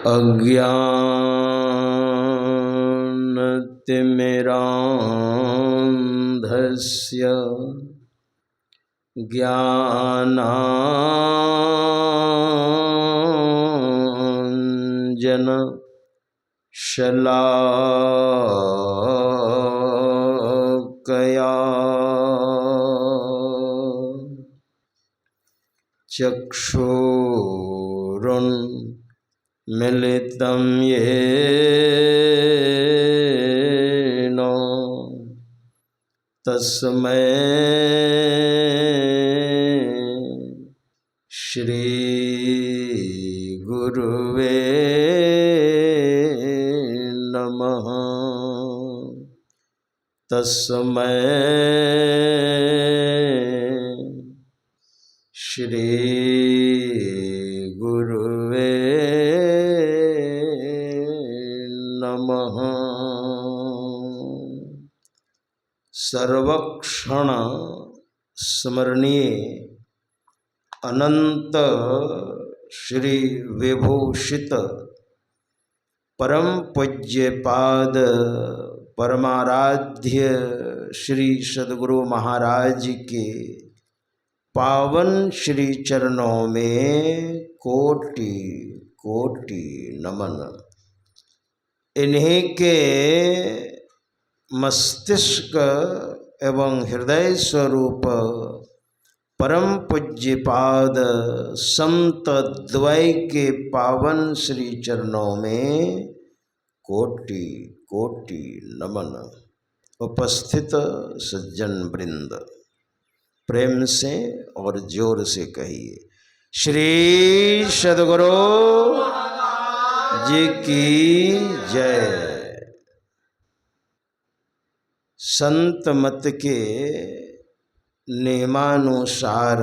अज्ञानतिमिरान्धस्य ज्ञानाञ्जन शलाकया चक्षुरुन्मिलितं येन तस्मै श्री गुरुवे नमः। तस्मै श्री गुरुवे नमः। सर्वक्षण स्मरणीय अनंत श्री विभूषित परम पूज्य पाद परमाराध्य श्री सद्गुरु महाराज के पावन श्री चरणों में कोटि कोटि नमन। इन्हीं के मस्तिष्क एवं हृदय स्वरूप परम पूज्यपाद संत द्वय के पावन श्री चरणों में कोटि कोटि नमन। उपस्थित सज्जन वृंद प्रेम से और जोर से कहिए श्री सद्गुरु जी की जय। संत मत के नियमानुसार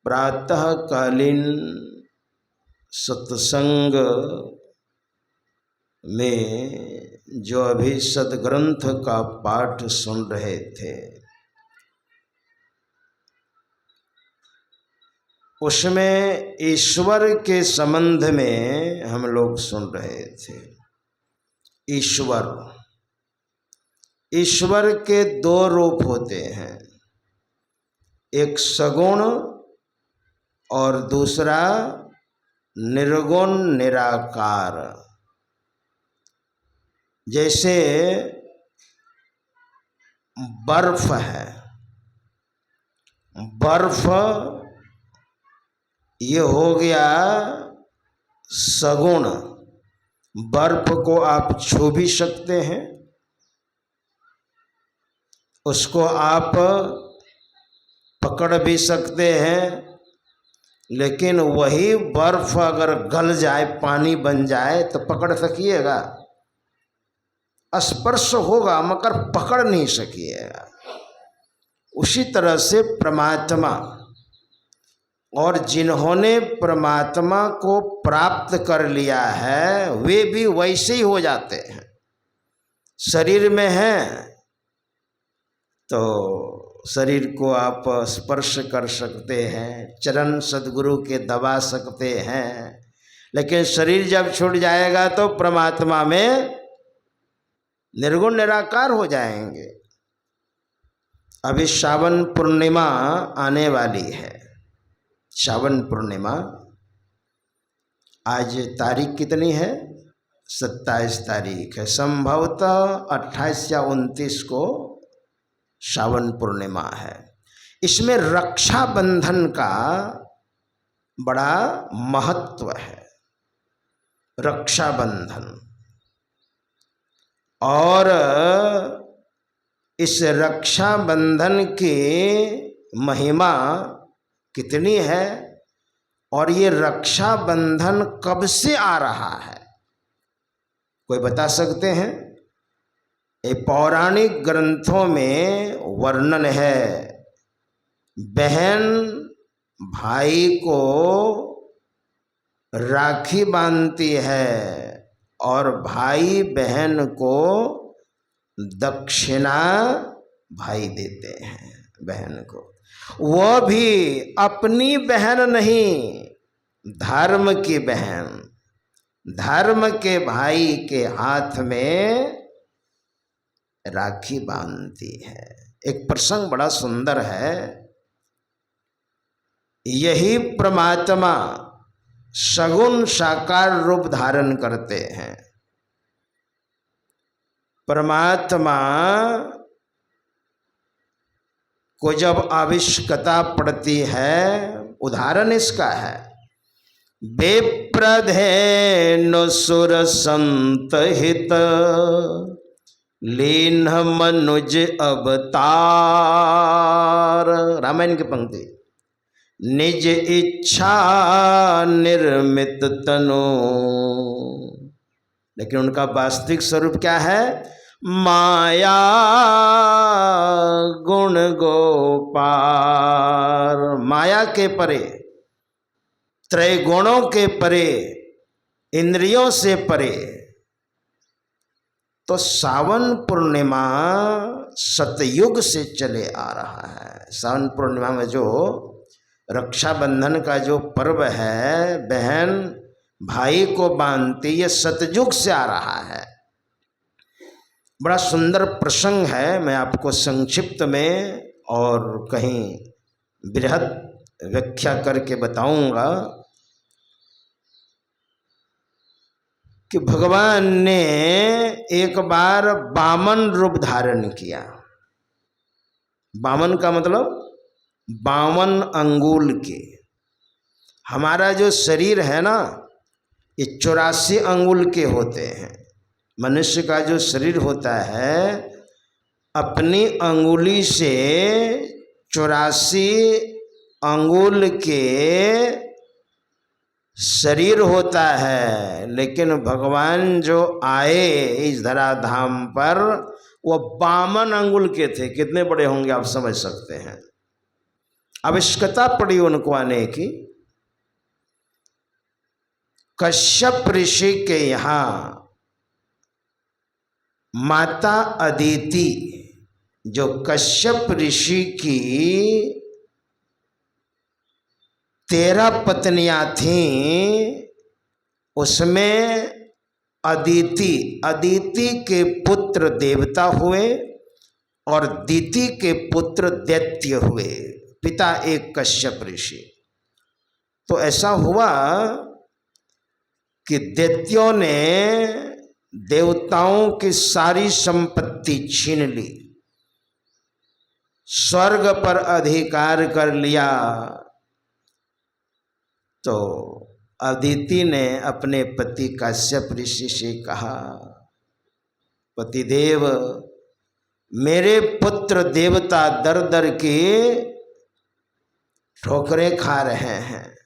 प्रातःकालीन सत्संग में जो अभी सद्ग्रंथ का पाठ सुन रहे थे उसमें ईश्वर के संबंध में हम लोग सुन रहे थे। ईश्वर के दो रूप होते हैं, एक सगुण और दूसरा निर्गुण निराकार। जैसे बर्फ है, बर्फ ये हो गया सगुण। बर्फ को आप छू भी सकते हैं, उसको आप पकड़ भी सकते हैं, लेकिन वही बर्फ अगर गल जाए, पानी बन जाए तो पकड़ सकिएगा? स्पर्श होगा मगर पकड़ नहीं सकिएगा। उसी तरह से परमात्मा, और जिन्होंने परमात्मा को प्राप्त कर लिया है वे भी वैसे ही हो जाते हैं। शरीर में हैं तो शरीर को आप स्पर्श कर सकते हैं, चरण सद्गुरु के दबा सकते हैं, लेकिन शरीर जब छूट जाएगा तो परमात्मा में निर्गुण निराकार हो जाएंगे। अभी श्रावण पूर्णिमा आने वाली है। श्रावण पूर्णिमा आज तारीख कितनी है? 27 तारीख है। संभवतः 28 या 29 को श्रावण पूर्णिमा है। इसमें रक्षाबंधन का बड़ा महत्व है। रक्षाबंधन, और इस रक्षाबंधन की महिमा कितनी है, और ये रक्षाबंधन कब से आ रहा है, कोई बता सकते हैं? ये पौराणिक ग्रंथों में वर्णन है। बहन भाई को राखी बांधती है और भाई बहन को दक्षिणा भाई देते हैं बहन को। वह भी अपनी बहन नहीं, धर्म की बहन धर्म के भाई के हाथ में राखी बांधती है। एक प्रसंग बड़ा सुंदर है। यही परमात्मा सगुण साकार रूप धारण करते हैं। परमात्मा को जब आवश्यकता पड़ती है, उदाहरण इसका है, बेप्रधेनु सुर संत हित लीन मनुज अवतार। रामायण की पंक्ति। निज इच्छा निर्मित तनु, लेकिन उनका वास्तविक स्वरूप क्या है? माया गुण गोपार। माया के परे, त्रैगुणों के परे, इंद्रियों से परे। तो सावन पूर्णिमा सतयुग से चले आ रहा है। सावन पूर्णिमा में जो रक्षाबंधन का जो पर्व है, बहन भाई को बांधती, ये सतयुग से आ रहा है। बड़ा सुंदर प्रसंग है। मैं आपको संक्षिप्त में और कहीं बृहद व्याख्या करके बताऊंगा कि भगवान ने एक बार वामन रूप धारण किया। वामन का मतलब 52 अंगुल के। हमारा जो शरीर है ना, ये 84 अंगुल के होते हैं। मनुष्य का जो शरीर होता है, अपनी अंगुली से 84 अंगुल के शरीर होता है। लेकिन भगवान जो आए इस धराधाम पर, वो 52 अंगुल के थे। कितने बड़े होंगे आप समझ सकते हैं। आवश्यकता पड़ी उनको आने की। कश्यप ऋषि के यहाँ माता अदिति, जो कश्यप ऋषि की 13 पत्नियां थीं, उसमें अदिति के पुत्र देवता हुए और दिति के पुत्र दैत्य हुए। पिता एक कश्यप ऋषि। तो ऐसा हुआ कि दैत्यों ने देवताओं की सारी संपत्ति छीन ली, स्वर्ग पर अधिकार कर लिया। तो अदिति ने अपने पति कश्यप ऋषि से कहा, पतिदेव, मेरे पुत्र देवता दर दर की ठोकरें खा रहे हैं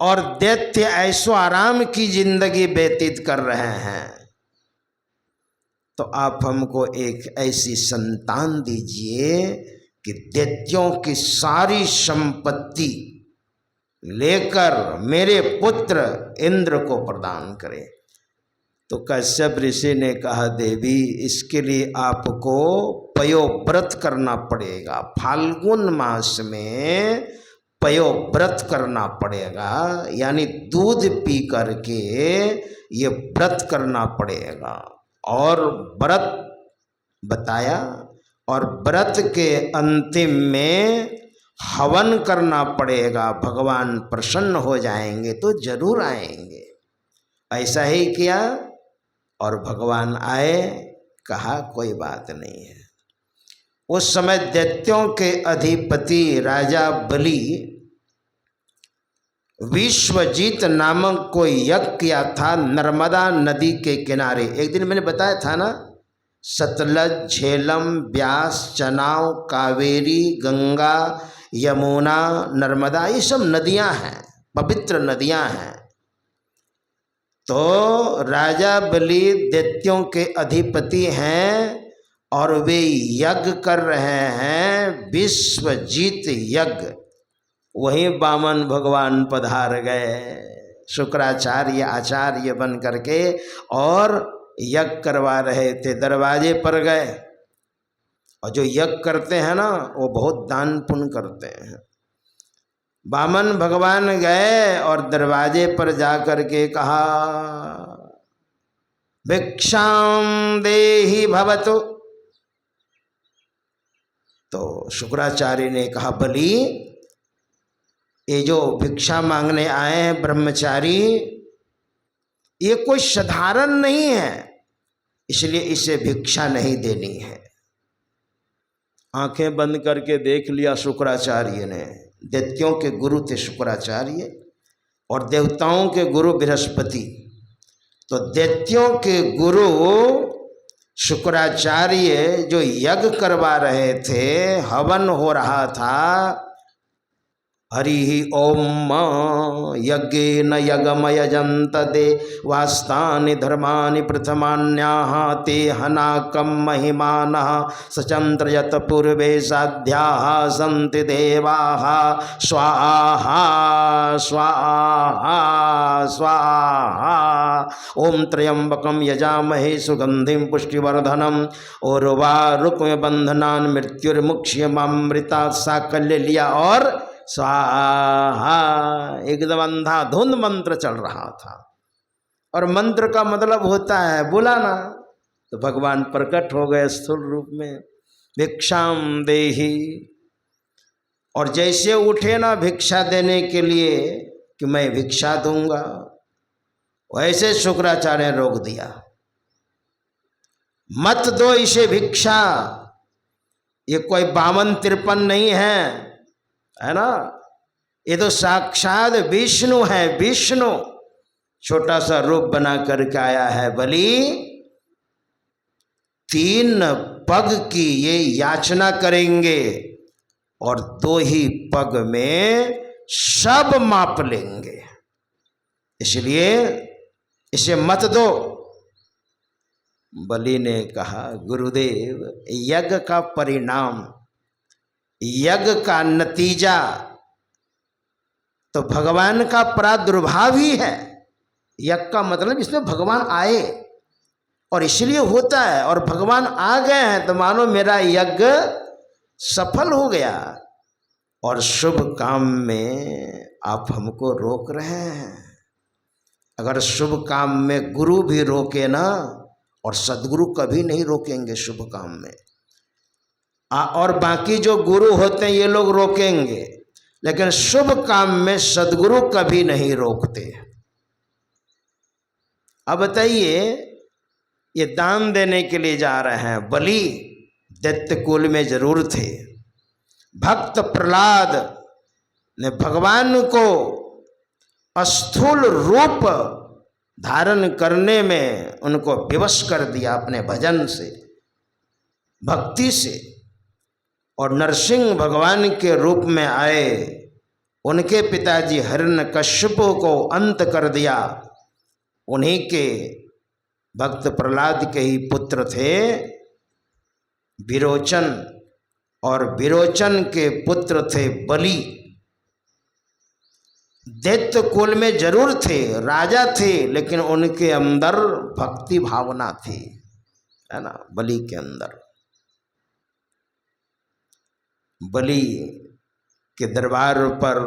और दैत्य ऐशो आराम की जिंदगी व्यतीत कर रहे हैं। तो आप हमको एक ऐसी संतान दीजिए कि दैत्यों की सारी संपत्ति लेकर मेरे पुत्र इंद्र को प्रदान करे। तो कश्यप ऋषि ने कहा, देवी, इसके लिए आपको पयोव्रत करना पड़ेगा। फाल्गुन मास में पयोव्रत करना पड़ेगा, यानी दूध पी करके ये व्रत करना पड़ेगा। और व्रत बताया, और व्रत के अंतिम में हवन करना पड़ेगा। भगवान प्रसन्न हो जाएंगे तो जरूर आएंगे। ऐसा ही किया और भगवान आए। कहा कोई बात नहीं है। उस समय दैत्यों के अधिपति राजा बलि विश्वजीत नामक कोई यज्ञ किया था नर्मदा नदी के किनारे। एक दिन मैंने बताया था ना, सतलज, झेलम, ब्यास, चनाव, कावेरी, गंगा, यमुना, नर्मदा, ये सब नदियां हैं, पवित्र नदियां हैं। तो राजा बलि दैत्यों के अधिपति हैं और वे यज्ञ कर रहे हैं, विश्वजीत यज्ञ। वहीं वामन भगवान पधार गए, शुक्राचार्य आचार्य बन करके, और यज्ञ करवा रहे थे। दरवाजे पर गए, और जो यज्ञ करते हैं ना, वो बहुत दान पुण्य करते हैं। वामन भगवान गए और दरवाजे पर जाकर के कहा, भिक्षाम देहि भवतु। तो शुक्राचार्य ने कहा, बलि ये जो भिक्षा मांगने आए हैं ब्रह्मचारी, ये कोई साधारण नहीं है, इसलिए इसे भिक्षा नहीं देनी है। आंखें बंद करके देख लिया शुक्राचार्य ने। दैत्यों के गुरु थे शुक्राचार्य और देवताओं के गुरु बृहस्पति। तो दैत्यों के गुरु शुक्राचार्य जो यज्ञ करवा रहे थे, हवन हो रहा था, हरि ओम यज्ञेन यज्ञमयजन्त देवास्तानि धर्माणि प्रथमान्याः ते हनाकं महिमानः सचन्द्रयत पूर्वे साध्याः सन्ति देवाः स्वाहा स्वाहा स्वाहा। ओम त्र्यंबकं यजामहे सुगंधिं पुष्टिवर्धनम् उर्वारुकं बंधनान् मृत्युर्मुक्ष्यमामृतात् साकल्य लिया और स्वाहा। एकदम अंधाधुंध मंत्र चल रहा था और मंत्र का मतलब होता है बुलाना। तो भगवान प्रकट हो गए स्थूल रूप में, भिक्षाम देहि। और जैसे उठे ना भिक्षा देने के लिए कि मैं भिक्षा दूंगा, वैसे शुक्राचार्य ने रोक दिया, मत दो इसे भिक्षा, ये कोई 52-53 नहीं है ना, ये तो साक्षात विष्णु है। विष्णु छोटा सा रूप बना करके आया है। बलि 3 पग की ये याचना करेंगे और 2 ही पग में सब माप लेंगे, इसलिए इसे मत दो। बलि ने कहा, गुरुदेव यज्ञ का परिणाम, यज्ञ का नतीजा तो भगवान का प्रादुर्भाव ही है। यज्ञ का मतलब इसमें भगवान आए और इसलिए होता है, और भगवान आ गए हैं तो मानो मेरा यज्ञ सफल हो गया। और शुभ काम में आप हमको रोक रहे हैं। अगर शुभ काम में गुरु भी रोके ना, और सदगुरु कभी नहीं रोकेंगे शुभ काम में, और बाकी जो गुरु होते हैं ये लोग रोकेंगे, लेकिन शुभ काम में सदगुरु कभी नहीं रोकते। अब बताइए, ये दान देने के लिए जा रहे हैं। बलि दैत्य कुल में जरूर थे। भक्त प्रहलाद ने भगवान को स्थूल रूप धारण करने में उनको विवश कर दिया अपने भजन से, भक्ति से। और नरसिंह भगवान के रूप में आए, उनके पिताजी हिरण्यकश्यप को अंत कर दिया। उन्हीं के भक्त प्रहलाद के ही पुत्र थे विरोचन, और विरोचन के पुत्र थे बलि। दैत्य कुल में जरूर थे, राजा थे, लेकिन उनके अंदर भक्ति भावना थी, है ना। बलि के अंदर, बलि के दरबार पर